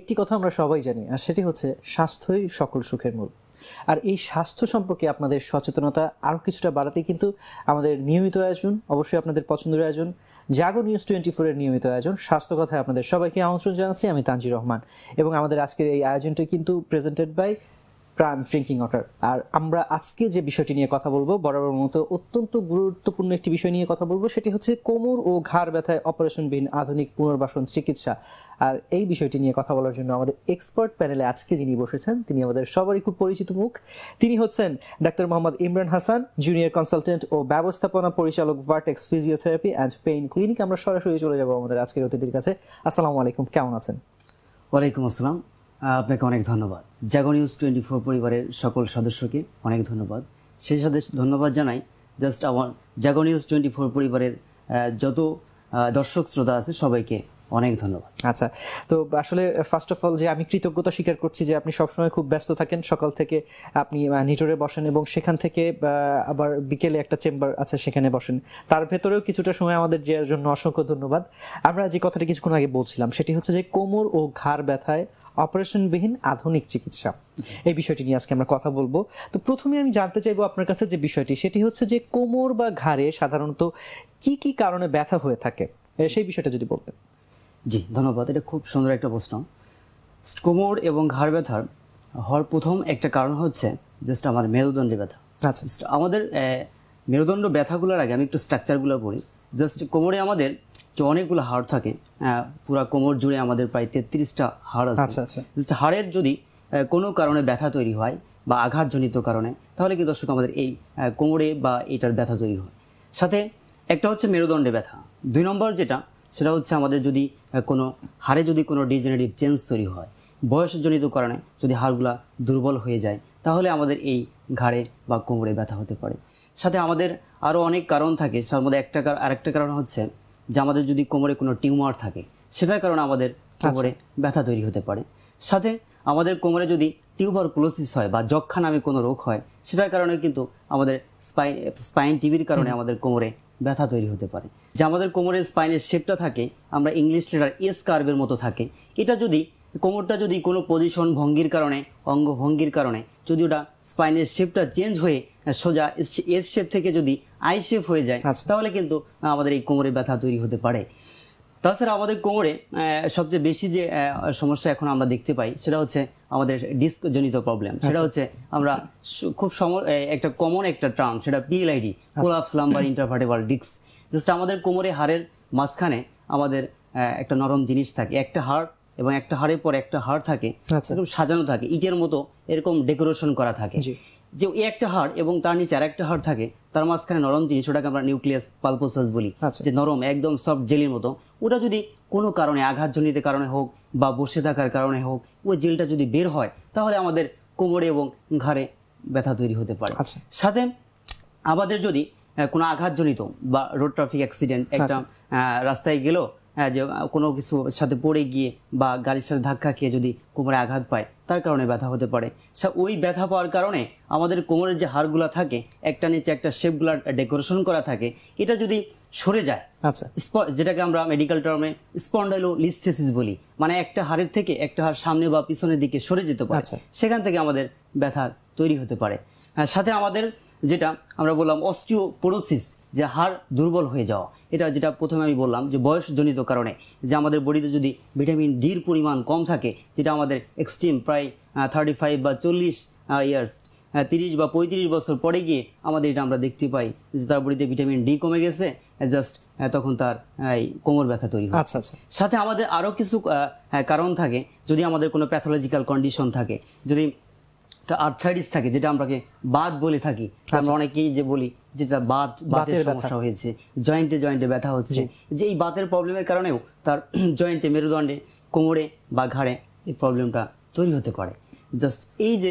একটি কথা আমরা সবাই জানি, আর সেটি হচ্ছে স্বাস্থ্যই সকল সুখের মূল। আর এই স্বাস্থ্য সম্পর্কে আপনাদের সচেতনতা আরও কিছুটা বাড়াতে কিন্তু আমাদের নিয়মিত আয়োজন, অবশ্যই আপনাদের পছন্দের আয়োজন, জাগো নিউজ 24 এর নিয়মিত আয়োজন স্বাস্থ্য কথায় আপনাদের সবাইকে আমন্ত্রণ জানাচ্ছি। আমি তানজির রহমান, এবং আমাদের আজকের এই আয়োজনটি কিন্তু প্রেজেন্টেড বাই প্রাণ ড্রিঙ্কিং ওয়াটার। আর আমরা আজকে যে বিষয়টি নিয়ে কথা বলবো, বরাবর মতো অত্যন্ত গুরুত্বপূর্ণ একটি বিষয় নিয়ে কথা বলবো, সেটি হচ্ছে কোমর ও ঘাড় ব্যথায় অপারেশনবিহীন আধুনিক পুনর্বাসন চিকিৎসা। আর এই বিষয়টি নিয়ে কথা বলার জন্য আমাদের এক্সপার্ট প্যানেলে আজকে যিনি বসেছেন, তিনি আমাদের সবারই খুব পরিচিত মুখ। তিনি হচ্ছেন ডাক্তার মোহাম্মদ ইমরান হাসান, জুনিয়র কনসালটেন্ট ও ব্যবস্থাপনা পরিচালক, vertex physiotherapy and pain clinic. আমরা সরাসরি চলে যাবো আমাদের আজকের অতিথির কাছে। আসসালামু আলাইকুম, কেমন আছেন? ওয়ালাইকুম আসসালাম, আপনাকে অনেক ধন্যবাদ। জাগো নিউজ 24 পরিবারের সকল সদস্যকে অনেক ধন্যবাদ। সেই সাথে ধন্যবাদ জানাই জাস্ট আমার জাগো নিউজ 24 পরিবারের যত দর্শক শ্রোতা আছে সবাইকে অনেক ধন্যবাদ। আচ্ছা, তো আসলে ফার্স্ট অফ অল যে আমি কৃতজ্ঞতা স্বীকার করছি যে আপনি সবসময় খুব ব্যস্ত থাকেন। সকাল থেকে আপনি নিটোরে বসেন এবং সেখান থেকে আবার বিকেলে একটা চেম্বার আছে সেখানে বসেন, তার ভেতরেও কিছুটা সময় আমাদের দেওয়ার জন্য অসংখ্য ধন্যবাদ। আমরা যে কথাটা কিছুক্ষণ আগে বলছিলাম সেটি হচ্ছে যে কোমর ও ঘাড় ব্যথায় অপারেশনবিহীন আধুনিক চিকিৎসা, এই বিষয়টি নিয়ে আজকে আমরা কথা বলবো। তো প্রথমে আমি জানতে চাইবো আপনার কাছে যে বিষয়টি, সেটি হচ্ছে যে কোমর বা ঘাড়ে সাধারণত কি কি কারণে ব্যথা হয়ে থাকে, সেই বিষয়টা যদি বলতেন। জি ধন্যবাদ, এটা খুব সুন্দর একটা প্রশ্ন। কোমর এবং ঘাড় ব্যথার হওয়ার প্রথম একটা কারণ হচ্ছে জাস্ট আমার মেরুদণ্ডে ব্যথা। আচ্ছা, আমাদের মেরুদণ্ড ব্যথাগুলোর আগে আমি একটু স্ট্রাকচারগুলো বলি। জাস্ট কোমরে আমাদের যে অনেকগুলো হাড় থাকে, পুরা কোমর জুড়ে আমাদের প্রায় 33টা হাড় আছে। জাস্ট হাড়ের যদি কোনো কারণে ব্যথা তৈরি হয় বা আঘাতজনিত কারণে, তাহলে কি দর্শক আমাদের এই কোমরে বা এটার ব্যথা তৈরি হয়। সাথে একটা হচ্ছে মেরুদণ্ডে ব্যথা। 2 নম্বর যেটা, সেটা হচ্ছে আমাদের যদি কোনো হাড়ে যদি কোনো ডিজেনারেটিভ চেঞ্জ তৈরি হয়, বয়সজনিত কারণে যদি হাড়গুলা দুর্বল হয়ে যায়, তাহলে আমাদের এই ঘাড়ে বা কোমরে ব্যথা হতে পারে। সাথে আমাদের আরও অনেক কারণ থাকে, তার মধ্যে আরেকটা কারণ হচ্ছে যে আমাদের যদি কোমরে কোনো টিউমার থাকে, সেটার কারণে আমাদের কোমরে ব্যথা তৈরি হতে পারে। সাথে আমাদের কোমরে যদি টিউবারকুলোসিস হয় বা যক্ষা নামে কোনো রোগ হয়, সেটার কারণে কিন্তু আমাদের স্পাইন টিবির কারণে আমাদের কোমরে ব্যথা তৈরি হতে পারে। যে আমাদের কোমরের স্পাইনের শেপটা থাকে, আমরা ইংলিশ লেটার এস কার্ভের মতো থাকে, এটা যদি কোমরটা যদি কোনো পজিশন ভঙ্গির কারণে, অঙ্গভঙ্গির কারণে যদি ওটা স্পাইনের শেপটা চেঞ্জ হয়ে সোজা এস শেপ থেকে যদি আই শেপ হয়ে যায়, তাহলে কিন্তু আমাদের এই কোমরে ব্যথা তৈরি হতে পারে। তাছাড়া আমাদের কোমরে সবচেয়ে বেশি যে সমস্যা এখন আমরা দেখতে পাই, সেটা হচ্ছে আমাদের ডিস্কজনিত প্রবলেম। সেটা হচ্ছে আমরা খুব একটা কমন একটা টার্ম, সেটা PLID, collapse lumbar intervertebral disc. Just আমাদের কোমরে হাড়ের মাঝখানে আমাদের একটা নরম জিনিস থাকে, একটা হাড় এবং একটা হাড়ের পর একটা হাড় থাকে, এরকম সাজানো থাকে, ইটের মতো এরকম ডেকোরেশন করা থাকে। যে একটা হাড় এবং তার নিচে আর একটা হাড় থাকে, তার মাঝখানে নরম জিনিস, ওটাকে আমরা নিউক্লিয়াস পালপোসাস বলি, যে নরম একদম সফট জেলির মতো। ওটা যদি কোনো কারণে আঘাতজনিত কারণে হোক বা বসে থাকার কারণে হোক, ওই জেলটা যদি বের হয়, তাহলে আমাদের কোমরে এবং ঘাড়ে ব্যথা তৈরি হতে পারে। সাথে আমাদের যদি কোনো আঘাতজনিত বা রোড ট্রাফিক অ্যাক্সিডেন্ট, একটা রাস্তায় গেল, যে কোনো কিছু সাথে পড়ে গিয়ে বা গাড়ির সাথে ধাক্কা খেয়ে যদি কোমরে আঘাত পায়, তার কারণে ব্যথা হতে পারে। ওই ব্যথা পাওয়ার কারণে আমাদের কোমরের যে হাড়গুলো থাকে, একটা নিচে একটা শেপগুলা ডেকোরেশন করা থাকে, এটা যদি সরে যায়, যেটাকে আমরা মেডিকেল টার্মে স্পন্ডাইলোলিস্থেসিস বলি, মানে একটা হাড়ের থেকে একটা হাড় সামনে বা পিছনের দিকে সরে যেতে পারে, সেখান থেকে আমাদের ব্যথা তৈরি হতে পারে। সাথে আমাদের যেটা আমরা বললাম অস্টিওপোরোসিস, যে হাড় দুর্বল হয়ে যাওয়া, এটা যেটা প্রথমে আমি বললাম যে বয়সজনিত কারণে, যে আমাদের বডিতে যদি ভিটামিন ডির পরিমাণ কম থাকে, যেটা আমাদের এক্সট্রিম প্রায় 35 বা 40 ইয়ার্স, 30 বা 35 বছর পরে গিয়ে আমাদের এটা আমরা দেখতে পাই যে তার বডিতে ভিটামিন ডি কমে গেছে, জাস্ট তখন তার কোমর ব্যথা তৈরি হয়। সাথে আমাদের আরও কিছু কারণ থাকে, যদি আমাদের কোনো প্যাথোলজিক্যাল কন্ডিশন থাকে, যদি আর্থ্রাইটিস থাকে, যেটা আমরাকে বাত বলে থাকি, আমরা অনেকেই যে বলি যেটা বাতের সমস্যা হয়েছে, জয়েন্টে ব্যথা হচ্ছে, যে এই বাতের প্রবলেমের কারণেও তার জয়েন্টে, মেরুদণ্ডে, কোমরে বা ঘাড়ে এই প্রবলেমটা তৈরি হতে পারে। জাস্ট এই যে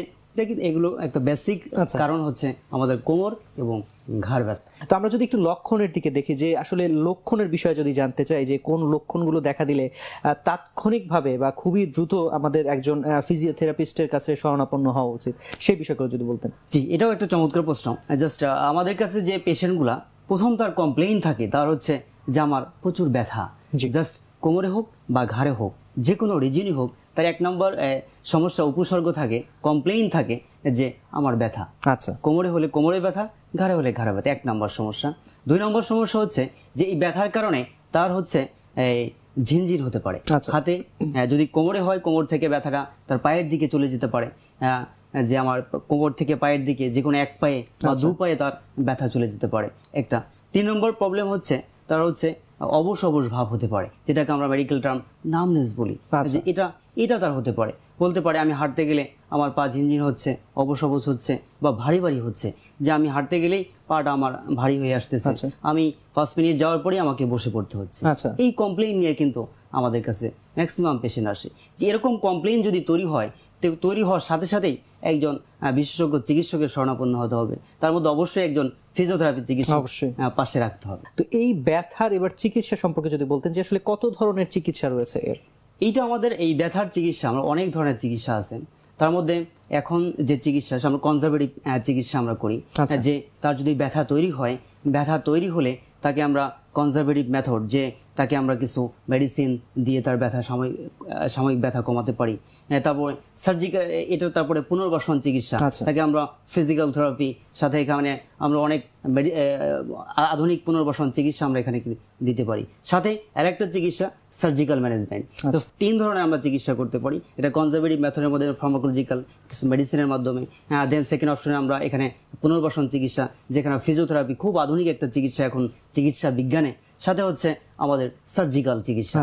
এগুলো একটা বেসিক কারণ হচ্ছে আমাদের কোমর এবং ঘাড় ব্যথা। তো আমরা যদি একটু লক্ষণের দিকে দেখি, যে আসলে লক্ষণের বিষয়ে যদি জানতে চাই, যে কোন লক্ষণগুলো দেখা দিলে তাৎক্ষণিকভাবে বা খুবই দ্রুত আমাদের একজন ফিজিওথেরাপিস্টের কাছে শরণাপন্ন হওয়া উচিত, সেই বিষয়গুলো যদি বলতেন। জি, এটাও একটা চমৎকার প্রশ্ন। জাস্ট আমাদের কাছে যে পেশেন্টগুলা প্রথম তার কমপ্লেইন থাকে, তার হচ্ছে যে আমার প্রচুর ব্যথা, জাস্ট কোমরে হোক বা ঘাড়ে হোক, যে কোনো রিজনই হোক, তার 1 নম্বর সমস্যা উপসর্গ থাকে, কমপ্লেইন থাকে যে আমার ব্যথা। আচ্ছা, কোমরে হলে কোমরে ব্যথা, ঘাড়ে হলে ঘাড়ে ব্যথা, 1 নম্বর সমস্যা। 2 নম্বর সমস্যা হচ্ছে যে এই ব্যথার কারণে তার হচ্ছে ঝিনঝিন হতে পারে হাতে। যদি কোমরে হয়, কোমর থেকে ব্যথাটা তার পায়ের দিকে চলে যেতে পারে, যে আমার কোমর থেকে পায়ের দিকে যে কোনো 1 পায়ে বা 2 পায়ে তার ব্যথা চলে যেতে পারে একটা। 3 নম্বর প্রবলেম হচ্ছে তার হচ্ছে অবশ অবশ ভাব হতে পারে, যেটাকে আমরা মেডিকেল টার্ম নামনেস বলি। যে এটা তার হতে পারে, বলতে পারে আমি হাঁটতে গেলে আমার পা ঝিনঝিন হচ্ছে, অবশ অবশ হচ্ছে বা ভারী ভারী হচ্ছে, যে আমি হাঁটতে গেলেই পাটা আমার ভারী হয়ে আসতেছে, আমি 5 মিনিট যাওয়ার পরেই আমাকে বসে পড়তে হচ্ছে। এই কমপ্লেইন নিয়ে কিন্তু আমাদের কাছে ম্যাক্সিমাম পেশেন্ট আসে। যে এরকম কমপ্লেইন যদি তৈরি হওয়ার সাথে সাথেই একজন বিশেষজ্ঞ চিকিৎসকের শরণাপন্ন হতে হবে, তার মধ্যে অবশ্যই একজন ফিজিওথেরাপি চিকিৎসক পাশে রাখতে হবে। তো এই ব্যথার এবার চিকিৎসা সম্পর্কে যদি বলতেন যে আসলে কত ধরনের চিকিৎসা রয়েছে এর? এইটা আমাদের এই ব্যথার চিকিৎসা আমরা অনেক ধরনের চিকিৎসা আছে, তার মধ্যে এখন যে চিকিৎসা আমরা কনজারভেটিভ চিকিৎসা আমরা করি, যে তার যদি ব্যথা তৈরি হলে তাকে আমরা কনজারভেটিভ মেথড, যে তাকে আমরা কিছু মেডিসিন দিয়ে তার ব্যথা সাময়িক ব্যথা কমাতে পারি। তারপরে সার্জিক্যাল, এটা তারপরে পুনর্বাসন চিকিৎসা, তাকে আমরা ফিজিক্যাল থেরাপি, সাথে এখানে আমরা অনেক আধুনিক পুনর্বাসন চিকিৎসা আমরা এখানে দিতে পারি, সাথে আরেকটা চিকিৎসা সার্জিক্যাল ম্যানেজমেন্ট। 3 ধরনের আমরা চিকিৎসা করতে পারি। এটা কনজারভেটিভ মেথডের মধ্যে ফার্মাকোলজিক্যাল কিছু মেডিসিনের মাধ্যমে, দেন সেকেন্ড অপশনে আমরা এখানে পুনর্বাসন চিকিৎসা, যেখানে ফিজিওথেরাপি খুব আধুনিক একটা চিকিৎসা এখন চিকিৎসা বিজ্ঞানে, সাথে হচ্ছে আমাদের সার্জিক্যাল চিকিৎসা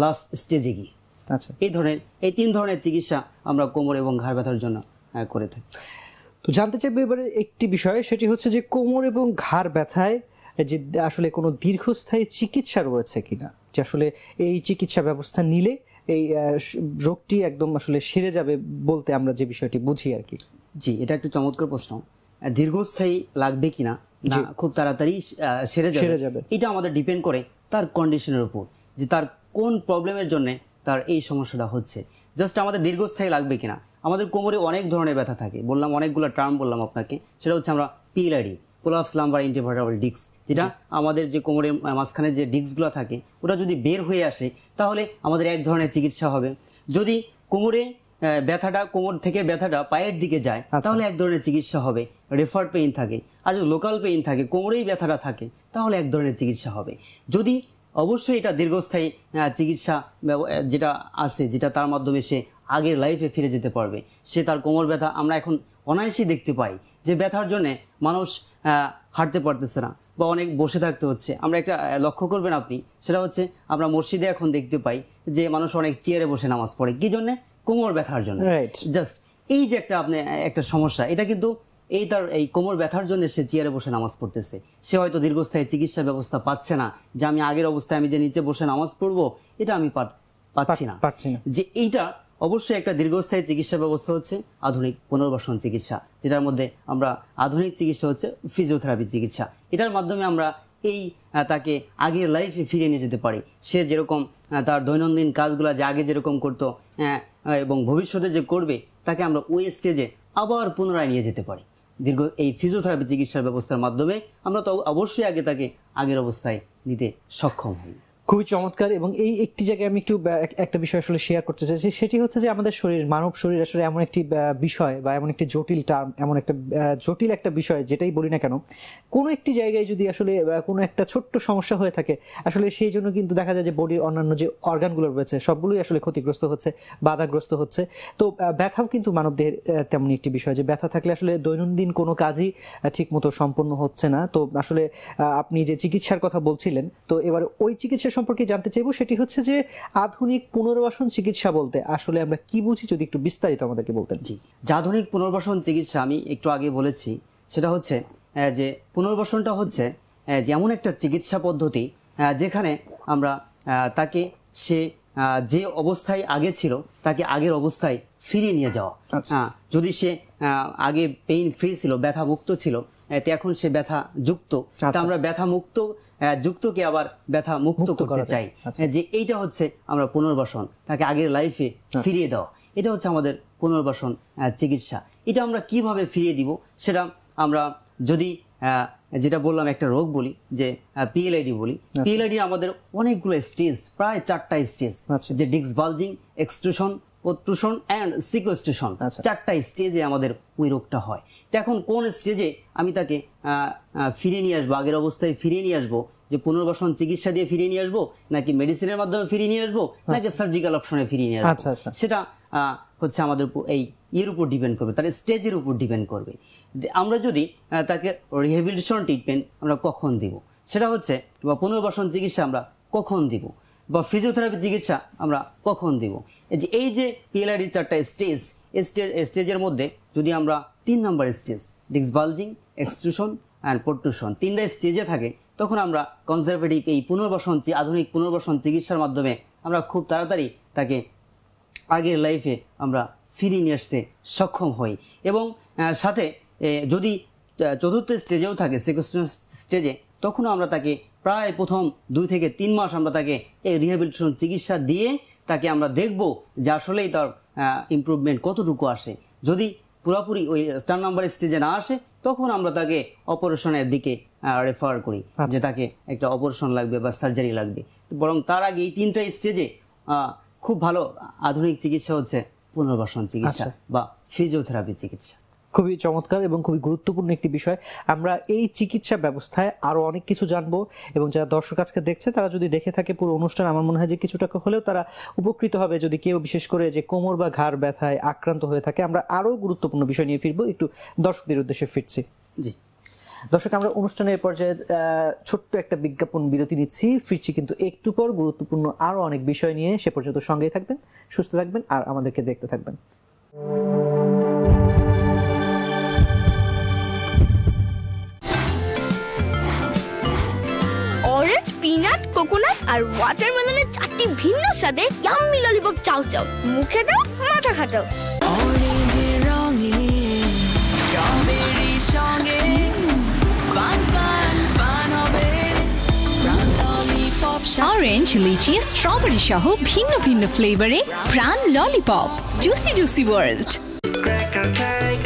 লাস্ট স্টেজে গিয়ে। এই 3 ধরনের চিকিৎসা আমরা কোমর এবং ঘাড় ব্যথার জন্য করে থাকি। তো জানতে চাইবো এবারে একটি বিষয়, সেটি হচ্ছে যে কোমর এবং ঘাড় ব্যথায় যে আসলে কোনো দীর্ঘস্থায়ী চিকিৎসা রয়েছে কিনা, যে আসলে এই চিকিৎসা ব্যবস্থা নিলে এই রোগটি একদম আসলে সেরে যাবে বলতে আমরা যে বিষয়টি বুঝি আর কি। জি, এটা একটা চমৎকার প্রশ্ন। দীর্ঘস্থায়ী লাগবে কিনা, না খুব তাড়াতাড়ি সেরে যাবে, এটা আমাদের ডিপেন্ড করে তার কন্ডিশনের উপর, যে তার কোন প্রবলেমের জন্য তার এই সমস্যাটা হচ্ছে। জাস্ট আমাদের দীর্ঘস্থায়ী লাগবে কিনা, আমাদের কোমরে অনেক ধরনের ব্যথা থাকে, বললাম অনেকগুলো টার্ম বললাম আপনাকে, সেটা হচ্ছে আমরা PLID, prolapse lumbar intervertebral disc, যেটা আমাদের যে কোমরের মাঝখানে যে ডিস্কগুলো থাকে ওটা যদি বের হয়ে আসে তাহলে আমাদের 1 ধরনের চিকিৎসা হবে। যদি কোমরে কোমর থেকে ব্যথাটা পায়ের দিকে যায় তাহলে 1 ধরনের চিকিৎসা হবে, রেফার পেইন থাকে। আর যদি লোকাল পেইন থাকে, কোমরেই ব্যথাটা থাকে, তাহলে 1 ধরনের চিকিৎসা হবে। যদি অবশ্যই এটা দীর্ঘস্থায়ী চিকিৎসা যেটা আছে, যেটা তার মাধ্যমে সে আগের লাইফে ফিরে যেতে পারবে, সে তার কোমর ব্যথা আমরা এখন অনায়াসেই দেখতে পাই যে ব্যথার জন্য মানুষ হাঁটতে পারতেছে না বা অনেক বসে থাকতে হচ্ছে। আমরা একটা লক্ষ্য করবেন আপনি, সেটা হচ্ছে আমরা মসজিদে এখন দেখতে পাই যে মানুষ অনেক চেয়ারে বসে নামাজ পড়ে, কি জন্য? কোমর ব্যথার জন্য। জাস্ট এই যে একটা সমস্যা, এটা কিন্তু তার এই কোমর ব্যথার জন্য সে চেয়ারে বসে নামাজ পড়তেছে। সে হয়তো দীর্ঘস্থায়ী চিকিৎসা ব্যবস্থা পাচ্ছে না, যে আমি আগের অবস্থায় আমি যে নিচে বসে নামাজ পড়বো এটা আমি পাচ্ছি না। যে এইটা অবশ্যই একটা দীর্ঘস্থায়ী চিকিৎসা ব্যবস্থা হচ্ছে আধুনিক পুনর্বাসন চিকিৎসা, যেটার মধ্যে আমরা আধুনিক চিকিৎসা হচ্ছে ফিজিওথেরাপি চিকিৎসা। এটার মাধ্যমে আমরা তাকে আগের লাইফে ফিরিয়ে নিয়ে যেতে পারি। সে যেরকম তার দৈনন্দিন কাজগুলো যে আগে যেরকম করতো এবং ভবিষ্যতে যে করবে, তাকে আমরা ওই স্টেজে আবার পুনরায় নিয়ে যেতে পারি এই ফিজিওথেরাপি চিকিৎসার ব্যবস্থার মাধ্যমে। আমরা তো অবশ্যই তাকে আগের অবস্থায় নিতে সক্ষম হই। খুবই চমৎকার। এবং এই একটি জায়গায় আমি একটু একটা বিষয় আসলে শেয়ার করতে চাইছি, সেটি হচ্ছে যে আমাদের মানব শরীর আসলে এমন একটি বিষয় বা এমন একটি জটিল টার্ম, এমন একটা জটিল একটা বিষয়, যেটাই বলি না কেন, কোনো একটি জায়গায় যদি আসলে কোনো একটা ছোট্ট সমস্যা হয়ে থাকে, আসলে সেই জন্য কিন্তু দেখা যায় যে বডির অন্যান্য যে অর্গানগুলো রয়েছে সবগুলোই আসলে ক্ষতিগ্রস্ত হচ্ছে, বাধাগ্রস্ত হচ্ছে। তো ব্যথাও কিন্তু মানবদেহের তেমনি একটি বিষয়, যে ব্যথা থাকলে আসলে দৈনন্দিন কোনো কাজই ঠিক মতো সম্পন্ন হচ্ছে না। তো আসলে আপনি যে চিকিৎসার কথা বলছিলেন, তো এবার ওই চিকিৎসা সম্পর্কে জানতে চাইবো, সেটি হচ্ছে যে আধুনিক পুনর্বাসন চিকিৎসা বলতে আসলে আমরা কি বুঝি, যদি একটু বিস্তারিত আমাদেরকে বলতেন। জি, আধুনিক পুনর্বাসন চিকিৎসা আমি একটু আগে বলেছি, সেটা হচ্ছে যে পুনর্বাসনটা হচ্ছে যেমন একটা চিকিৎসা পদ্ধতি যেখানে আমরা তাকে সে যে অবস্থায় আগে ছিল তাকে আগের অবস্থায় ফিরিয়ে নিয়ে যাওয়া। যদি সে আগে পেইন ফ্রি ছিল, ব্যথা মুক্ত ছিল, এখন সে ব্যথা যুক্ত, আমরা ব্যথা মুক্ত যুক্তকে আবার ব্যথা মুক্ত করতে চাই, যে এইটা হচ্ছে আমরা পুনর্বাসন, তাকে আগের লাইফে ফিরিয়ে দেওয়া। এটা হচ্ছে আমাদের পুনর্বাসন চিকিৎসা। এটা আমরা কিভাবে ফিরিয়ে দিব, সেটা আমরা যদি যেটা বললাম একটা রোগ বলি, যে পিএলআইডি বলি, পিএলআইডি আমাদের অনেকগুলো স্টেজ, প্রায় 4টা স্টেজ, যে disc bulging, extrusion, protrusion and sequestration, 4টা স্টেজে আমাদের ওই রোগটা হয়। তো এখন কোন স্টেজে আমি তাকে ফিরিয়ে নিয়ে আসবো, আগের অবস্থায় ফিরিয়ে নিয়ে আসবো, যে পুনর্বাসন চিকিৎসা দিয়ে ফিরিয়ে নিয়ে আসবো, নাকি মেডিসিনের মাধ্যমে ফিরিয়ে নিয়ে আসবো, নাকি সার্জিক্যাল অপশনে ফিরিয়ে নিয়ে আসবো, সেটা হচ্ছে আমাদের এই এর উপর ডিপেন্ড করবে, তার স্টেজের উপর ডিপেন্ড করবে। আমরা যদি তাকে রিহ্যাবিলিটেশন ট্রিটমেন্ট আমরা কখন দিব, সেটা হচ্ছে, বা পুনর্বাসন চিকিৎসা আমরা কখন দিব, বা ফিজিওথেরাপি চিকিৎসা আমরা কখন দিব। এই যে PLID 4টা স্টেজ, স্টেজের মধ্যে যদি আমরা 3 নম্বর stage disc bulging, extrusion and protrusion 3টা স্টেজে থাকে, তখন আমরা কনজারভেটিভ এই আধুনিক পুনর্বাসন চিকিৎসার মাধ্যমে আমরা খুব তাড়াতাড়ি তাকে আগের লাইফে আমরা ফিরিয়ে নিয়ে আসতে সক্ষম হই। এবং সাথে যদি 4র্থ স্টেজেও থাকে, সিকোয়েস্ট্রেশন স্টেজে, তখনও আমরা তাকে প্রায় প্রথম 2 থেকে 3 মাস আমরা তাকে এই রিহ্যাবিলিটেশন চিকিৎসা দিয়ে তাকে আমরা দেখব যে আসলেই তার ইমপ্রুভমেন্ট কতটুকু আসে। যদি পুরোপুরি ওই 4 নম্বর স্টেজে না আসে, তখন আমরা তাকে অপারেশনের দিকে রেফার করি, যে তাকে একটা অপারেশন লাগবে বা সার্জারি লাগবে। বরং তার আগে এই 3টা স্টেজে খুব ভালো আধুনিক চিকিৎসা হচ্ছে পুনর্বাসন চিকিৎসা বা ফিজিওথেরাপি চিকিৎসা। খুবই চমৎকার এবং খুবই গুরুত্বপূর্ণ একটি বিষয়। আমরা এই চিকিৎসা ব্যবস্থায় আরো অনেক কিছু জানবো, এবং যারা দর্শক আজকে দেখছে তারা যদি দেখে থাকে পুরো অনুষ্ঠান, আমার মনে হয় যে কিছুটা হলেও তারা উপকৃত হবে। যদি কেউ বিশেষ করে যে কোমর বা ঘাড় ব্যথায় আক্রান্ত হয়ে থাকে, আমরা আরো গুরুত্বপূর্ণ বিষয় নিয়ে ফিরবো। একটু দর্শকদের উদ্দেশ্যে ফিরছি। জি দর্শক, আমরা অনুষ্ঠানের পর্যায়ে ছোট্ট একটা বিজ্ঞাপন বিরতি নিচ্ছি, ফিরছি কিন্তু একটু পর গুরুত্বপূর্ণ আরো অনেক বিষয় নিয়ে। সে পর্যন্ত সঙ্গেই থাকবেন, সুস্থ থাকবেন আর আমাদেরকে দেখতে থাকবেন। অরেঞ্জ, পিনাট, কোকোনাট আর ওয়াটারমেলনের 4টি ভিন্ন স্বাদে ইয়াম্মি ললিপপ চাও চাও, মুখে দাও, মাথা খাটাও। অরেঞ্জের রঙে স্ট্রবেরি সঙ্গে ফান ফান ফান হবে ললিপপ। অরেঞ্জ, লিচি, স্ট্রবেরি সহ ভিন্ন ভিন্ন ফ্লেভারে প্রাণ lollipop, juicy juicy world.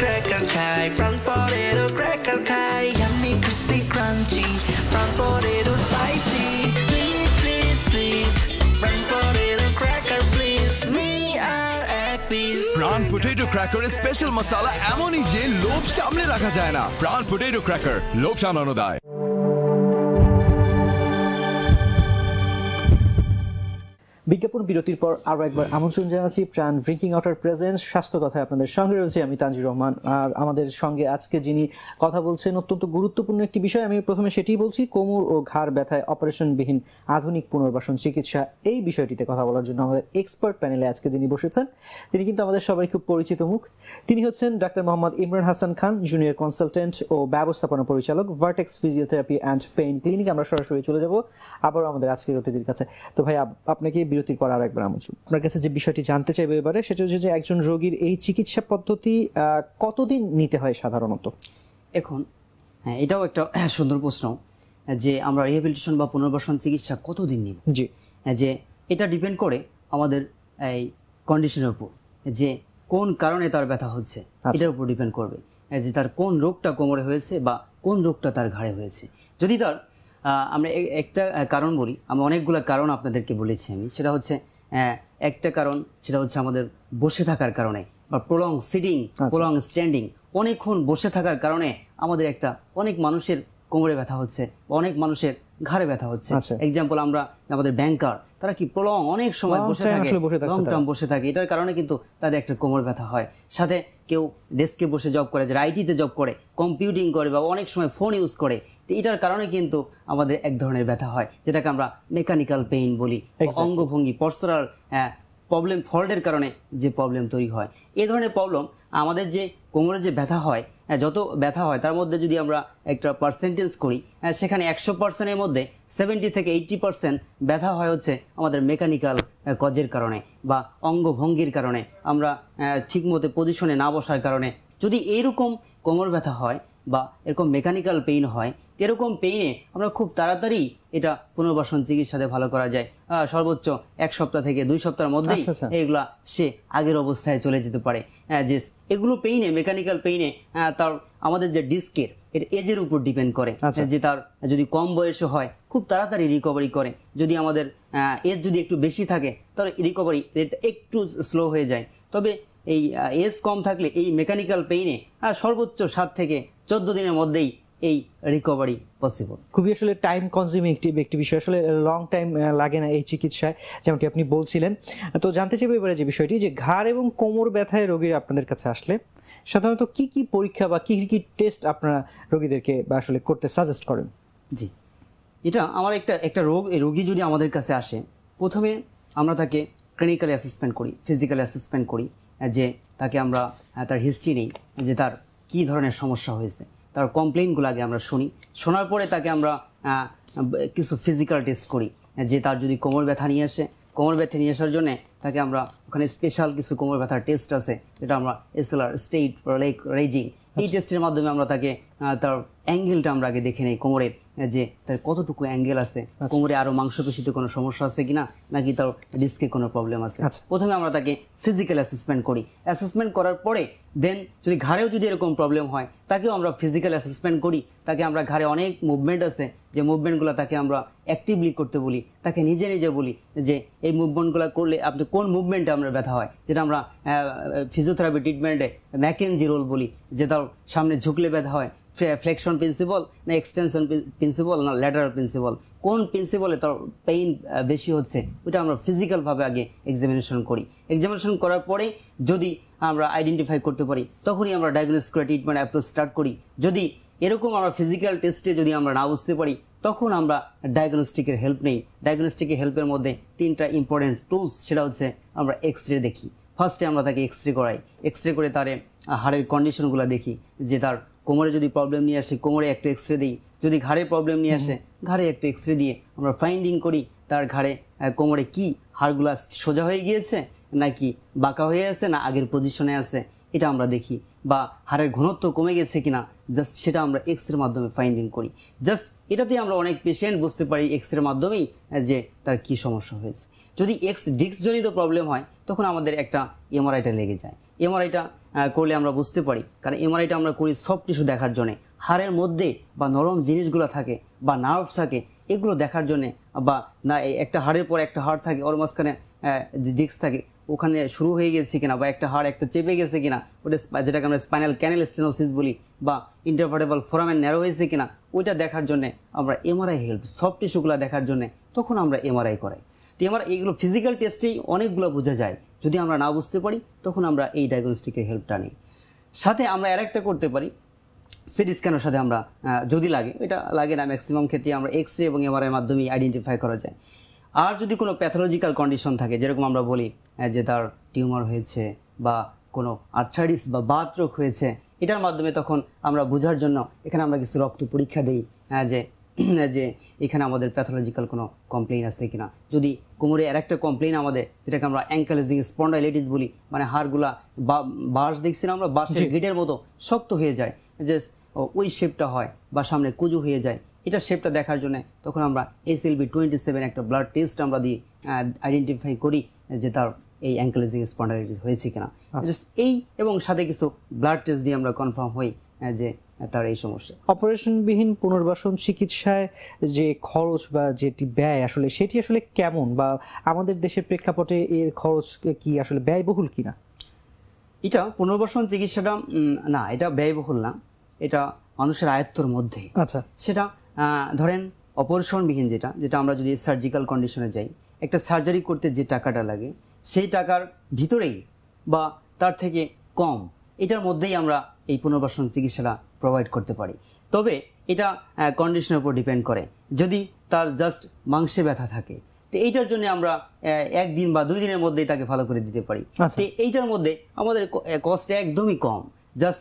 Cracker Kai, prawn potato cracker Kai, yummy crispy crunchy, prawn potato spicy. Please, please, please, prawn potato cracker please, me are egg please. প্রাণ potato ক্র্যাকারের special মশলা এমনই যে লোভ সামনে রাখা যায় না। প্রাণ পটেটো ক্র্যাকার, লোভ সামলানো দায়। বিজ্ঞাপন বিরতির পর আরো একবার আমন্ত্রণ জানাচ্ছি প্রাণ ড্রিঙ্কিং ওয়াটার প্রেজেন্স স্বাস্থ্য কথায় আপনাদের সঙ্গে রয়েছে আমি তানজির রহমান। আর আমাদের সঙ্গে আজকে যিনি কথা বলছেন অত্যন্ত গুরুত্বপূর্ণ একটি বিষয়, আমি প্রথমে সেটিই বলছি, কোমর ও ঘাড় ব্যথায় অপারেশনবিহীন আধুনিক পুনর্বাসন চিকিৎসা। এই বিষয়টিতে কথা বলার জন্য আমাদের এক্সপার্ট প্যানেলে আজকে যিনি বসেছেন, তিনি কিন্তু আমাদের সবাই খুব পরিচিত মুখ। তিনি হচ্ছেন ডাক্তার মোহাম্মদ ইমরান হাসান খান, জুনিয়র কনসালটেন্ট ও ব্যবস্থাপনা পরিচালক, vertex physiotherapy and pain clinic. আমরা সরাসরি চলে যাব আবারও আমাদের আজকের অতিথির কাছে। তো ভাই, আপনাকে বিরতির পর আর একবার আমন্ত্রণ। আপনার কাছে যে বিষয়টি জানতে চাইবো এবারে, সেটা হচ্ছে যে একজন রোগীর এই চিকিৎসা পদ্ধতি কতদিন নিতে হয় সাধারণত? এখন এটাও একটা সুন্দর প্রশ্ন, যে আমরা রিহ্যাবিলিটেশন বা পুনর্বাসন চিকিৎসা কতদিন নিব। জি, যে এটা ডিপেন্ড করে আমাদের এই কন্ডিশনের উপর, যে কোন কারণে তার ব্যথা হচ্ছে এটার উপর ডিপেন্ড করবে, যে তার কোন রোগটা কোমরে হয়েছে বা কোন রোগটা তার ঘাড়ে হয়েছে। যদি তার আমরা একটা কারণ বলি, আমি অনেকগুলো কারণ আপনাদেরকে বলেছি আমি, সেটা হচ্ছে একটা কারণ, সেটা হচ্ছে আমাদের বসে থাকার কারণে বা প্রলং সিটিং, প্রলং স্ট্যান্ডিং, অনেকক্ষণ বসে থাকার কারণে আমাদের অনেক মানুষের কোমরে ব্যথা হচ্ছে, অনেক মানুষের ঘাড়ে ব্যথা হচ্ছে। এক্সাম্পল, আমরা আমাদের ব্যাংকার, তারা কি প্রলং অনেক সময় বসে থাকে, লং টার্ম বসে থাকে, এটার কারণে কিন্তু তাদের একটা কোমর ব্যথা হয়। সাথে কেউ ডেস্কে বসে জব করে, যারা আইটিতে জব করে, কম্পিউটিং করে বা অনেক সময় ফোন ইউজ করে, তো এটার কারণে কিন্তু আমাদের এক ধরনের ব্যথা হয়, যেটাকে আমরা মেকানিক্যাল পেইন বলি। অঙ্গভঙ্গি, পশ্চারাল প্রবলেম, ফল্টের কারণে যে প্রবলেম তৈরি হয়, এই ধরনের প্রবলেম আমাদের যে কোমরে যে ব্যথা হয়, যত ব্যথা হয় তার মধ্যে যদি আমরা একটা পার্সেন্টেজ করি, সেখানে 100%-এর মধ্যে 70 থেকে 80% ব্যথা হয় হচ্ছে আমাদের মেকানিক্যাল কজের কারণে বা অঙ্গভঙ্গির কারণে, আমরা ঠিকমতো পজিশনে না বসার কারণে। যদি এইরকম কোমর ব্যথা হয় বা এরকম মেকানিক্যাল পেইন হয়, এরকম পেইনে আমরা খুব তাড়াতাড়ি এটা পুনর্বাসন চিকিৎসাতে ভালো করা যায়। সর্বোচ্চ 1 সপ্তাহ থেকে 2 সপ্তাহের মধ্যেই এগুলা সে আগের অবস্থায় চলে যেতে পারে। যে এগুলো পেইনে, মেকানিক্যাল পেইনে তার আমাদের যে ডিস্কের, এটা এজের উপর ডিপেন্ড করে, যে তার যদি কম বয়সে হয় খুব তাড়াতাড়ি রিকভারি করে। যদি আমাদের এজ যদি একটু বেশি থাকে তাহলে রিকভারি রেট একটু স্লো হয়ে যায়। তবে এই এজ কম থাকলে এই মেকানিক্যাল পেইনে সর্বোচ্চ 7 থেকে 14 দিনের মধ্যেই এই রিকভারি পসিবল। খুবই আসলে টাইম কনজিউমিং একটি বিষয়, আসলে লং টাইম লাগে না এই চিকিৎসায়, যেমনটি আপনি বলছিলেন। তো জানতে চাইব এবারে যে বিষয়টি, যে ঘাড় এবং কোমর ব্যথায় রোগীরা আপনাদের কাছে আসলে সাধারণত কি কি পরীক্ষা বা কি কি টেস্ট আপনারা রোগীদেরকে বা আসলে করতে সাজেস্ট করেন? জি, এটা আমার একটা রোগী যদি আমাদের কাছে আসে, প্রথমে আমরা তাকে ক্লিনিক্যালি অ্যাসেসমেন্ট করি, ফিজিক্যালি অ্যাসেসমেন্ট করি, যে তাকে আমরা তার হিস্ট্রি নেই, যে তার কী ধরনের সমস্যা হয়েছে, তার কমপ্লেইনগুলো আগে আমরা শুনি। শোনার পরে তাকে আমরা কিছু ফিজিক্যাল টেস্ট করি, যে তার যদি কোমর ব্যথা নিয়ে আসে, কোমর ব্যথা নিয়ে আসার জন্য তাকে আমরা ওখানে স্পেশাল কিছু কোমর ব্যথার টেস্ট আছে, যেটা আমরা এসএলআর, স্টেট লেগ রেজিং, এই টেস্টের মাধ্যমে আমরা তাকে তার অ্যাঙ্গেলটা আমরা আগে দেখে নেই কোমরের, যে তার কতটুকু অ্যাঙ্গেল আছে, কোমরে আরও মাংসপেশিতে কোনো সমস্যা আছে কিনা, নাকি তার ডিস্কে কোনো প্রবলেম আছে। প্রথমে আমরা তাকে ফিজিক্যাল অ্যাসেসমেন্ট করি। অ্যাসেসমেন্ট করার পরে দেন যদি ঘাড়েও যদি এরকম প্রবলেম হয়, তাকেও আমরা ফিজিক্যাল অ্যাসেসমেন্ট করি। তাকে আমরা ঘাড়ে অনেক মুভমেন্ট আছে, যে মুভমেন্টগুলো তাকে আমরা অ্যাক্টিভলি করতে বলি, তাকে নিজে নিজে বলি যে এই মুভমেন্টগুলো করলে আপনি কোন মুভমেন্টে আমরা ব্যথা হয়, যেটা আমরা ফিজিওথেরাপি ট্রিটমেন্টে ম্যাকেনজি রোল বলি, যে তার সামনে ঝুঁকলে ব্যথা হয়, ফ্লেকশন প্রিন্সিপাল না এক্সটেনশন প্রিন্সিপাল না ল্যাটারাল প্রিন্সিপাল, কোন প্রিন্সিপালে তার পেইন বেশি হচ্ছে, ওইটা আমরা ফিজিক্যালভাবে আগে এক্সামিনেশন করি। এক্সামিনেশন করার পরে যদি আমরা আইডেন্টিফাই করতে পারি, তখনই আমরা ডায়াগনোস করে ট্রিটমেন্ট অ্যাপ্রোচ স্টার্ট করি। যদি এরকম আমরা ফিজিক্যাল টেস্টে যদি আমরা না বুঝতে পারি, তখন আমরা ডায়াগনস্টিকের হেল্প নেই। ডায়াগনস্টিকের হেল্পের মধ্যে 3টা ইম্পর্টেন্ট টুলস, সেটা হচ্ছে আমরা এক্সরে দেখি। ফার্স্টে আমরা তাকে এক্সরে করাই, এক্সরে করে তার হাড়ের কন্ডিশনগুলো দেখি, যে তার কোমরে যদি প্রবলেম নিয়ে আসে কোমরে একটা এক্সরে দিই, যদি ঘাড়ে প্রবলেম নিয়ে আসে ঘাড়ে একটা এক্সরে দিয়ে আমরা ফাইন্ডিং করি তার ঘাড়ে কোমরে কি হাড়গুলো সোজা হয়ে গিয়েছে নাকি বাঁকা হয়ে আছে না আগের পজিশনে আছে, এটা আমরা দেখি। বা হাড়ের ঘনত্ব কমে গেছে কিনা, জাস্ট সেটা আমরা এক্সরের মাধ্যমে ফাইন্ডিং করি। জাস্ট এটাতেই আমরা অনেক পেশেন্ট বুঝতে পারি এক্সরের মাধ্যমেই যে তার কি সমস্যা হয়েছে। যদি ডিস্কজনিত প্রবলেম হয়, তখন আমাদের একটা এমআরআইটা লেগে যায়। এমআরআইটা করলে আমরা বুঝতে পারি, কারণ এমআরআইটা আমরা করি সব টিস্যু দেখার জন্যে, হাড়ের মধ্যে বা নরম জিনিসগুলো থাকে বা নার্ভ থাকে, এগুলো দেখার জন্যে। বা না একটা হাড়ের পর একটা হাড় থাকে, ওর মাঝখানে যে ডিস্ক থাকে, ওখানে শুরু হয়ে গেছে কিনা, বা একটা হাড় একটা চেপে গেছে কিনা, ওটা যেটাকে আমরা স্পাইনাল ক্যানেল স্টেনোসিস বলি, বা ইন্টারভার্টেবল ফোরামেন ন্যারো হয়েছে কিনা, ওইটা দেখার জন্য আমরা এমআরআই হেল্প, সব টিস্যুগুলো দেখার জন্য তখন আমরা এমআরআই করাই। তো এইগুলো ফিজিক্যাল টেস্টেই অনেকগুলো বোঝা যায়। যদি আমরা না বুঝতে পারি, তখন আমরা এই ডায়াগনস্টিকের হেল্পটা নিই। সাথে আমরা আরেকটা করতে পারি, সিটি স্ক্যানের সাথে আমরা যদি লাগে, এটা লাগে না ম্যাক্সিমাম ক্ষেত্রে, আমরা এক্সরে এবং এমআরআই মাধ্যমেই আইডেন্টিফাই করা যায়। আর যদি কোনো প্যাথোলজিক্যাল কন্ডিশন থাকে, যেরকম আমরা বলি যে তার টিউমার হয়েছে বা কোনো আর্থ্রাইটিস বা বাত রোগ হয়েছে, এটার মাধ্যমে তখন আমরা বোঝার জন্য এখানে আমরা কিছু রক্ত পরীক্ষা দিই, যে এখানে আমাদের প্যাথোলজিক্যাল কোনো কমপ্লেইন আছে কিনা। যদি কোমরে আরেকটা কমপ্লেইন আমাদের, যেটাকে আমরা অ্যাঙ্কেলোজিং স্পন্ডাইলাইটিস বলি, মানে হাড়গুলা বাঁশ দেখছি না আমরা, বাঁশের গিটের মতো শক্ত হয়ে যায়, যে ওই শেপটা হয়, বা সামনে কুজু হয়ে যায়, এটা শেপটা দেখার জন্য তখন আমরা SLB27 একটা ব্লাড টেস্ট আমরা দিয়ে আইডেন্টিফাই করি যে তার এই অ্যাঙ্কেলোজিং স্পন্ডাইলাইটিস হয়েছে কিনা। এই এবং সাথে কিছু ব্লাড টেস্ট দিয়ে আমরা কনফার্ম হই যে তার এই সমস্যা। অপারেশনবিহীন পুনর্বাসন চিকিৎসায় যে খরচ বা যেটি ব্যয় আসলে সেটি আসলে কেমন, বা আমাদের দেশের প্রেক্ষাপটে এর খরচ কি আসলে ব্যয়বহুল কিনা? এটা পুনর্বাসন চিকিৎসাটা না, এটা ব্যয়বহুল না, এটা মানুষের আয়ত্তর মধ্যে। আচ্ছা, সেটা ধরেন অপারেশনবিহীন যেটা আমরা যদি সার্জিক্যাল কন্ডিশনে যাই, একটা সার্জারি করতে যে টাকাটা লাগে সেই টাকার ভিতরেই বা তার থেকে কম, এটার মধ্যেই আমরা এই পুনর্বাসন চিকিৎসাটা প্রোভাইড করতে পারি। তবে এটা কন্ডিশনের উপর ডিপেন্ড করে। যদি তার জাস্ট মাংসে ব্যথা থাকে, তো এইটার জন্য আমরা 1 দিন বা 2 দিনের মধ্যেই তাকে ভালো করে দিতে পারি। তো এইটার মধ্যে আমাদের কস্ট একদমই কম, জাস্ট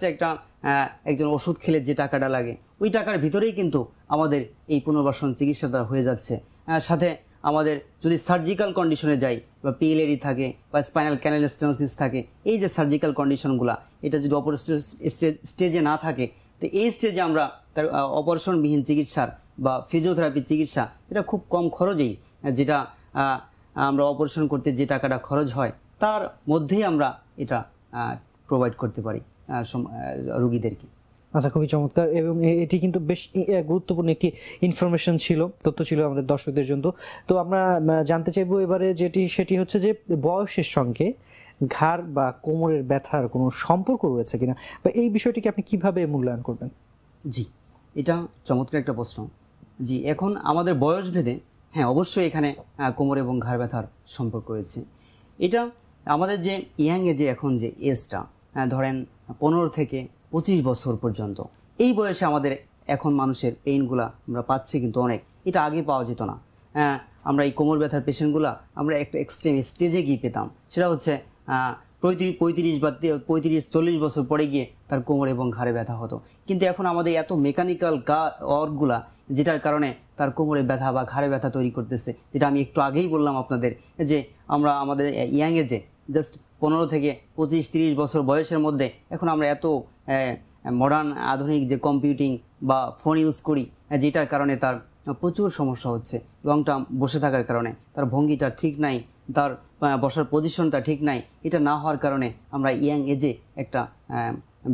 একজন ওষুধ খেলে যে টাকাটা লাগে ওই টাকার ভিতরেই কিন্তু আমাদের এই পুনর্বাসন চিকিৎসাটা হয়ে যাচ্ছে। সাথে আমাদের যদি সার্জিক্যাল কন্ডিশনে যাই, বা PLAD থাকে বা স্পাইনাল ক্যানেল স্টেনোসিস থাকে, এই যে সার্জিক্যাল কন্ডিশনগুলো, এটা যদি অপারেশন স্টেজে না থাকে, তো এই স্টেজে আমরা তার অপারেশনবিহীন চিকিৎসার বা ফিজিওথেরাপি চিকিৎসা, এটা খুব কম খরচেই, যেটা আমরা অপারেশন করতে যে টাকাটা খরচ হয় তার মধ্যেই আমরা এটা প্রোভাইড করতে পারি রোগীদেরকে। আচ্ছা, খুবই চমৎকার, এবং এটি কিন্তু বেশ গুরুত্বপূর্ণ একটি ইনফরমেশন ছিল, তথ্য ছিল আমাদের দর্শকদের জন্য। তো আমরা জানতে চাইবো এবারে সেটি হচ্ছে যে বয়সের সঙ্গে ঘাড় বা কোমরের ব্যথার কোনো সম্পর্ক রয়েছে কিনা, বা এই বিষয়টিকে আপনি কিভাবে মূল্যায়ন করবেন? জি, এটা চমৎকার একটা প্রশ্ন। জি, এখন আমাদের বয়স ভেদে হ্যাঁ অবশ্যই এখানে কোমর এবং ঘাড় ব্যথার সম্পর্ক রয়েছে। এটা আমাদের যে ইয়াং এজে এখন যে এজটা ধরেন 15 থেকে 25 বছর পর্যন্ত, এই বয়সে আমাদের এখন মানুষের পেইনগুলা আমরা পাচ্ছি কিন্তু অনেক, এটা আগে পাওয়া যেত না। আমরা এই কোমর ব্যথার পেশেন্টগুলা আমরা একটা এক্সট্রিম স্টেজে গিয়ে পেতাম, সেটা হচ্ছে 35 বা 40 বছর পরে গিয়ে তার কোমর এবং ঘাড়ে ব্যথা হতো। কিন্তু এখন আমাদের এত মেকানিক্যাল ওয়ার্কগুলা, যেটার কারণে তার কোমরে ব্যথা বা ঘাড়ে ব্যথা তৈরি করতেছে, যেটা আমি একটু আগেই বললাম আপনাদের, যে আমরা আমাদের ইয়াং এজে জাস্ট 15 থেকে 25-30 বছর বয়সের মধ্যে এখন আমরা এত মডার্ন আধুনিক যে কম্পিউটিং বা ফোন ইউজ করি, যেটার কারণে তার প্রচুর সমস্যা হচ্ছে। লং টার্ম বসে থাকার কারণে তার ভঙ্গিটা ঠিক নাই, তার বসার পজিশনটা ঠিক নাই, এটা না হওয়ার কারণে আমরা ইয়াং এজে একটা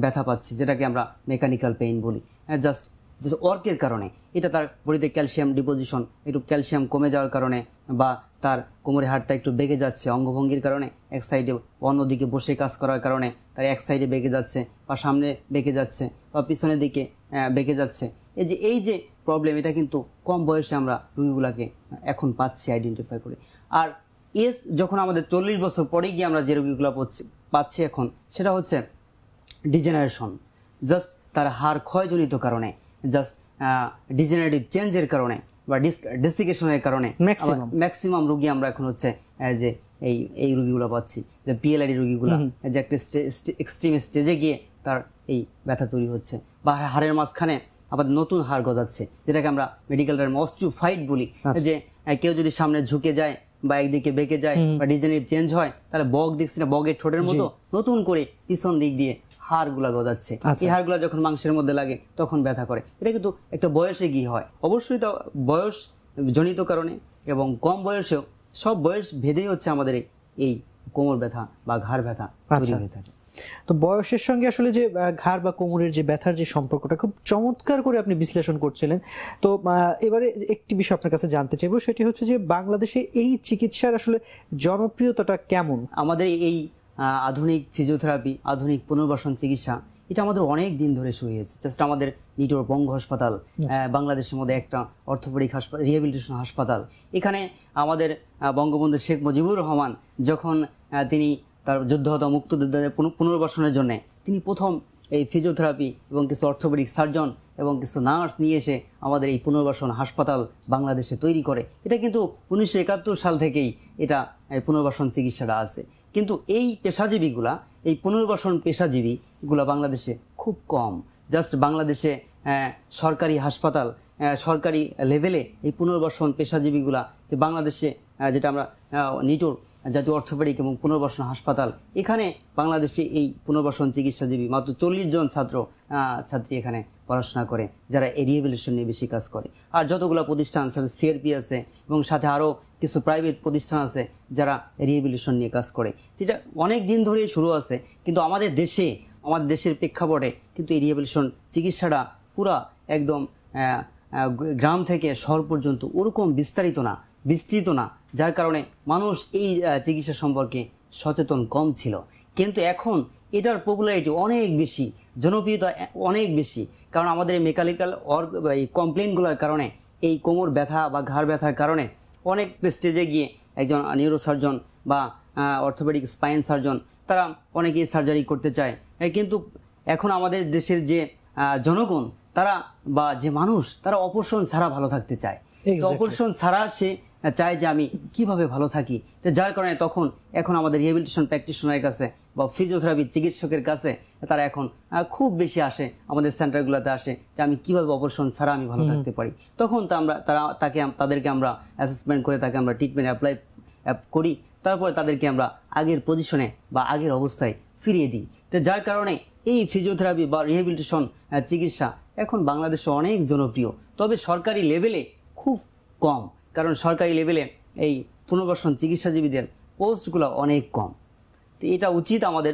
ব্যথা পাচ্ছি, যেটাকে আমরা মেকানিক্যাল পেইন বলি। জাস্ট ওয়ার্কের কারণে এটা তার বডিতে ক্যালসিয়াম ডিপোজিশন, একটু ক্যালসিয়াম কমে যাওয়ার কারণে, বা তার কোমরের হাড়টা একটু বেঁকে যাচ্ছে অঙ্গভঙ্গির কারণে, এক সাইডে অন্যদিকে বসে কাজ করার কারণে তার এক সাইডে বেঁকে যাচ্ছে, বা সামনে বেঁকে যাচ্ছে, বা পিছনের দিকে বেঁকে যাচ্ছে। এই যে প্রবলেম, এটা কিন্তু কম বয়সে আমরা রোগীগুলোকে এখন পাচ্ছি আইডেন্টিফাই করে। আর এজ যখন আমাদের 40 বছর পরে গিয়ে আমরা যে রোগীগুলো পাচ্ছি এখন, সেটা হচ্ছে ডিজেনারেশন, জাস্ট তার হাড় ক্ষয়জনিত কারণে, জাস্ট ডিজেনারেটিভ চেঞ্জের কারণে বা ডিসিকেশনের কারণে ম্যাক্সিমাম রোগী আমরা এখন হচ্ছে যে এই রোগীগুলো পাচ্ছি, যে পিএলআইডি রোগীগুলো, যে একটা এক্সট্রিম স্টেজে গিয়ে তার এই ব্যথা তৈরি হচ্ছে, বা হাড়ের মাঝখানে আবার নতুন হাড় গজাচ্ছে, যেটাকে আমরা মেডিকেল টার্ম অস্টিওফাইট বলি। যে কেউ যদি সামনে ঝুঁকে যায় বা একদিকে বেঁকে যায় বা ডিজেনারেটিভ চেঞ্জ হয়, তাহলে বগ দেখছি না, বগের ঠোঁটের মতো নতুন করে পিছন দিক দিয়ে হাড়গুলা গজাচ্ছে। এই হাড়গুলা যখন মাংসের মধ্যে লাগে তখন ব্যথা করে। এটা কিন্তু একটা বয়সে গিয়ে হয়, অবশ্যই তো বয়স জনিত কারণে, এবং কম বয়সেও সব বয়স ভেদেই হচ্ছে আমাদের এই কোমর ব্যথা বা ঘাড় ব্যথা তৈরি হয়ে থাকে। তো বয়সের সঙ্গে আসলে যে ঘাড় বা কোমরের যে ব্যথার যে সম্পর্কটা খুব চমৎকার করে আপনি বিশ্লেষণ করছিলেন। তো এবারে একটি বিষয় আপনার কাছে জানতে চাইবো, সেটি হচ্ছে যে বাংলাদেশে এই চিকিৎসার আসলে জনপ্রিয়তাটা কেমন? আমাদের এই আধুনিক ফিজিওথেরাপি, আধুনিক পুনর্বাসন চিকিৎসা, এটা আমাদের অনেক দিন ধরে শুরু হয়েছে। জাস্ট আমাদের নিটোর বঙ্গ হাসপাতাল বাংলাদেশের মধ্যে একটা অর্থোপেডিক হাসপাতাল, রিহ্যাবিলিটেশন হাসপাতাল। এখানে আমাদের বঙ্গবন্ধু শেখ মুজিবুর রহমান যখন তিনি তার যুদ্ধহত মুক্তিযোদ্ধাদের পুনর্বাসনের জন্য তিনি প্রথম এই ফিজিওথেরাপি এবং কিছু অর্থোপেডিক সার্জন এবং কিছু নার্স নিয়ে এসে আমাদের এই পুনর্বাসন হাসপাতাল বাংলাদেশে তৈরি করে। এটা কিন্তু 1971 সাল থেকেই এটা পুনর্বাসন চিকিৎসাটা আছে। কিন্তু এই পেশাজীবীগুলা, এই পুনর্বাসন পেশাজীবীগুলা বাংলাদেশে খুব কম। জাস্ট বাংলাদেশে সরকারি হাসপাতাল, সরকারি লেভেলে এই পুনর্বাসন পেশাজীবীগুলা, যে বাংলাদেশে যেটা আমরা নিটোর জাতীয় অর্থোপেডিক এবং পুনর্বাসন হাসপাতাল, এখানে বাংলাদেশে এই পুনর্বাসন চিকিৎসাজীবী মাত্র 40 জন ছাত্রী এখানে পড়াশোনা করে, যারা এই রিহ্যাবিলিটেশন নিয়ে বেশি কাজ করে। আর যতগুলো প্রতিষ্ঠান সাথে সিআরপি আছে এবং সাথে আরও কিছু প্রাইভেট প্রতিষ্ঠান আছে যারা রিহ্যাবিলিটেশন নিয়ে কাজ করে। যেটা অনেক দিন ধরেই শুরু আছে, কিন্তু আমাদের দেশের প্রেক্ষাপটে কিন্তু এই রিহ্যাবিলিটেশন চিকিৎসাটা পুরা একদম গ্রাম থেকে শহর পর্যন্ত ওরকম বিস্তৃত না, যার কারণে মানুষ এই চিকিৎসা সম্পর্কে সচেতন কম ছিল। কিন্তু এখন এটার পপুলারিটি অনেক বেশি, জনপ্রিয়তা অনেক বেশি, কারণ আমাদের এই মেকানিক্যাল এই কমপ্লেনগুলোর কারণে, এই কোমর ব্যথা বা ঘাড় ব্যথার কারণে অনেক স্টেজে গিয়ে একজন নিউরোসার্জন বা অর্থোপেডিক স্পাইন সার্জন তারা অনেকেই সার্জারি করতে চায়। কিন্তু এখন আমাদের দেশের যে জনগণ তারা বা যে মানুষ, তারা অপারেশন ছাড়া ভালো থাকতে চায়। অপারেশন ছাড়া সে চায় যে আমি কিভাবে ভালো থাকি। তো যার কারণে এখন আমাদের রিহ্যাবিলিটেশন প্র্যাকটিশনারের কাছে বা ফিজিওথেরাপি চিকিৎসকের কাছে তারা এখন খুব বেশি আসে, আমাদের সেন্টারগুলোতে আসে যে আমি কিভাবে অপারেশন ছাড়া আমি ভালো থাকতে পারি। তখন তাদেরকে আমরা অ্যাসেসমেন্ট করে তাকে আমরা ট্রিটমেন্ট অ্যাপ্লাই করি, তারপরে তাদেরকে আমরা আগের পজিশনে বা আগের অবস্থায় ফিরিয়ে দিই। তো যার কারণে এই ফিজিওথেরাপি বা রিহ্যাবিলিটেশন চিকিৎসা এখন বাংলাদেশে অনেক জনপ্রিয়, তবে সরকারি লেভেলে খুব কম, কারণ সরকারি লেভেলে এই পুনর্বাসন চিকিৎসাজীবীদের পোস্টগুলো অনেক কম। তো এটা উচিত আমাদের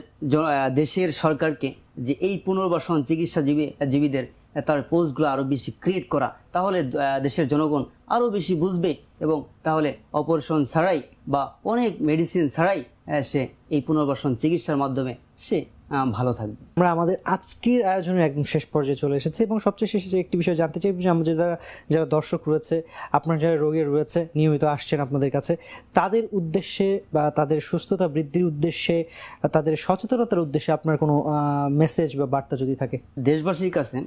দেশের সরকারকে যে এই পুনর্বাসন চিকিৎসাজীবীদের তার পোস্টগুলো আরও বেশি ক্রিয়েট করা, তাহলে দেশের জনগণ আরও বেশি বুঝবে এবং তাহলে অপারেশন ছাড়াই বা অনেক মেডিসিন ছাড়াই সে এই পুনর্বাসন চিকিৎসার মাধ্যমে সে ভালো থাকবে। আমরা আমাদের আজকের আয়োজনের একদম শেষ পর্যায়ে চলে এসেছি এবং সবচেয়ে শেষে যে একটি বিষয় জানতে চাই যে আমাদের যারা দর্শক রয়েছে, আপনার যারা রোগী রয়েছে, নিয়মিত আসছেন আপনাদের কাছে, তাদের উদ্দেশ্যে বা তাদের সুস্থতা বৃদ্ধির উদ্দেশ্যে, তাদের সচেতনতার উদ্দেশ্যে আপনার কোনো মেসেজ বা বার্তা যদি থাকে। দেশবাসীর কাছে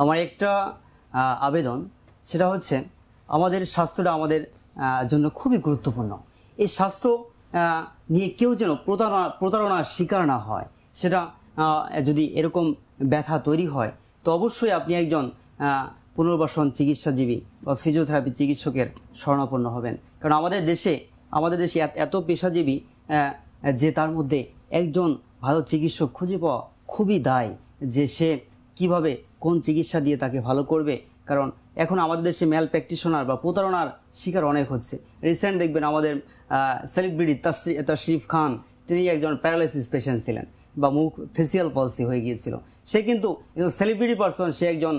আমার একটা আবেদন, সেটা হচ্ছে আমাদের স্বাস্থ্যটা আমাদের জন্য খুবই গুরুত্বপূর্ণ। এই স্বাস্থ্য নিয়ে কেউ যেন প্রতারণার শিকার না হয়। সেটা যদি এরকম ব্যথা তৈরি হয় তো অবশ্যই আপনি একজন পুনর্বাসন চিকিৎসাজীবী বা ফিজিওথেরাপি চিকিৎসকের শরণাপন্ন হবেন। কারণ আমাদের দেশে এত পেশাজীবী যে তার মধ্যে একজন ভালো চিকিৎসক খুঁজে পাওয়া খুবই দায়, যে সে কিভাবে কোন চিকিৎসা দিয়ে তাকে ভালো করবে। কারণ এখন আমাদের দেশে ম্যাল প্র্যাকটিশনার বা প্রতারণার শিকার অনেক হচ্ছে। রিসেন্ট দেখবেন আমাদের সেলিব্রিটি তাশরিফ খান, তিনি একজন প্যারালাইসিস পেশেন্ট ছিলেন বা মুখ ফেসিয়াল পলসি হয়ে গিয়েছিল। সে কিন্তু সেলিব্রিটি পারসন, সে একজন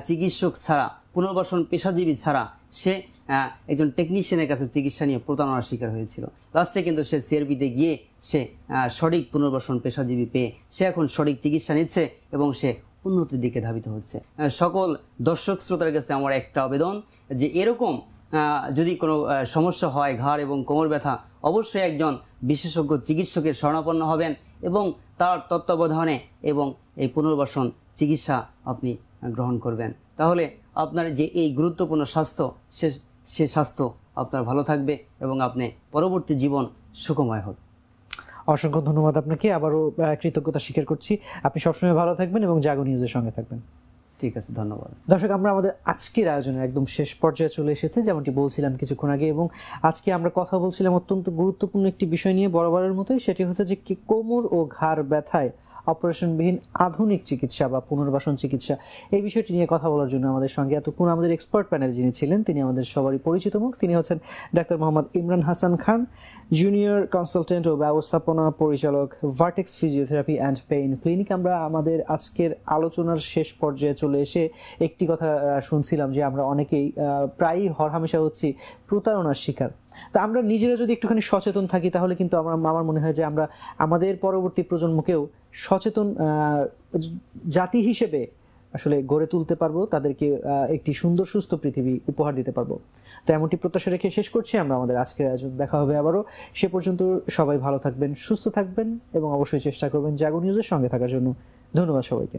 চিকিৎসক ছাড়া, পুনর্বাসন পেশাজীবী ছাড়া সে একজন টেকনিশিয়ানের কাছে চিকিৎসা নিয়ে প্রতারণার শিকার হয়েছিল। লাস্টে কিন্তু সে সিআরবিতে গিয়ে সে সঠিক পুনর্বাসন পেশাজীবী পেয়ে সে এখন সঠিক চিকিৎসা নিচ্ছে এবং সে উন্নতির দিকে ধাবিত হচ্ছে। সকল দর্শক শ্রোতার কাছে আমার একটা আবেদন যে এরকম যদি কোনো সমস্যা হয়, ঘাড় এবং কোমর ব্যথা, অবশ্যই একজন বিশেষজ্ঞ চিকিৎসকের শরণাপন্ন হবেন এবং তার তত্ত্বাবধানে এবং এই পুনর্বাসন চিকিৎসা আপনি গ্রহণ করবেন। তাহলে আপনার যে এই গুরুত্বপূর্ণ স্বাস্থ্য, সে স্বাস্থ্য আপনার ভালো থাকবে এবং আপনি পরবর্তী জীবন সুখময় হবে। অসংখ্য ধন্যবাদ আপনাকে, আবারও কৃতজ্ঞতা স্বীকার করছি। আপনি সবসময় ভালো থাকবেন এবং জাগো নিউজের সঙ্গে থাকবেন। ঠিক আছে, ধন্যবাদ। দর্শক, আমরা আমাদের আজকের আয়োজনে একদম শেষ পর্যায়ে চলে এসেছে, যেমনটি বলছিলাম কিছুক্ষণ আগে, এবং আজকে আমরা কথা বলছিলাম অত্যন্ত গুরুত্বপূর্ণ একটি বিষয় নিয়ে বরাবরের মতোই। সেটি হচ্ছে যে কোমর ও ঘাড় ব্যথায় অপারেশনবিহীন আধুনিক চিকিৎসা বা পুনর্বাসন চিকিৎসা, এই বিষয়টি নিয়ে কথা বলার জন্য আমাদের সঙ্গে এতক্ষণ আমাদের এক্সপার্ট প্যানেল যিনি ছিলেন, তিনি আমাদের সবারই পরিচিত মুখ। তিনি হচ্ছেন ডাক্তার মোহাম্মদ ইমরান হাসান খান, জুনিয়র কনসালটেন্ট ও ব্যবস্থাপনা পরিচালক, vertex physiotherapy and pain clinic. আমরা আমাদের আজকের আলোচনার শেষ পর্যায়ে চলে এসে একটি কথা শুনছিলাম যে আমরা অনেকেই প্রায়ই হরহামেশা হচ্ছি প্রতারণার শিকার। তা আমরা নিজেরা যদি একটুখানি সচেতন থাকি তাহলে কিন্তু আমার মনে হয় যে আমরা আমাদের পরবর্তী প্রজন্মকেও সচেতন জাতি হিসেবে আসলে গড়ে তুলতে পারবো, তাদেরকে একটি সুন্দর সুস্থ পৃথিবী উপহার দিতে পারবো। তো এমনটি প্রত্যাশা রেখে শেষ করছি আমরা আমাদের আজকের আয়োজন। দেখা হবে আবারও। সে পর্যন্ত সবাই ভালো থাকবেন, সুস্থ থাকবেন এবং অবশ্যই চেষ্টা করবেন জাগো নিউজের সঙ্গে থাকার জন্য। ধন্যবাদ সবাইকে।